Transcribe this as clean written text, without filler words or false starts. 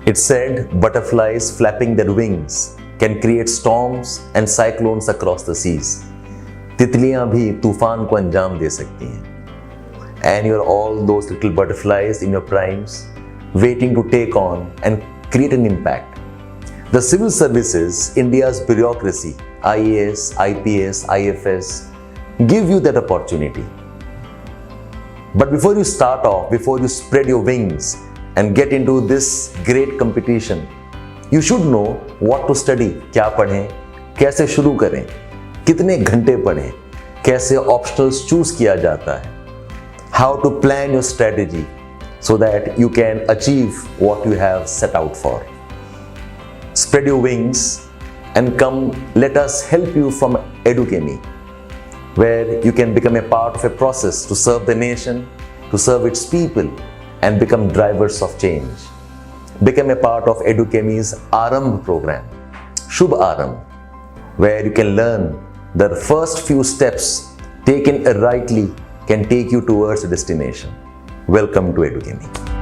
It's said butterflies flapping their wings can create storms and cyclones across the seas. तितलियां भी तूफान को अंजाम दे सकती हैं. And you're all those little butterflies in your primes, waiting to take on and create an impact. The civil services, India's bureaucracy, IAS, IPS, IFS, give you that opportunity. But before you start off, before you spread your wings and get into this great competition, you should know what to study. क्या पढ़ें, कैसे शुरू करें, कितने घंटे पढ़ें, कैसे optionals choose किया जाता है, how to plan your strategy so that you can achieve what you have set out for. Spread your wings and come, let us help you from Edukemy, where you can become a part of a process to serve the nation, to serve its people, and become drivers of change. Become a part of Edukemy's Aarambh program, Shubh Aarambh, where you can learn the first few steps taken rightly can take you towards a destination. Welcome to Edukemy.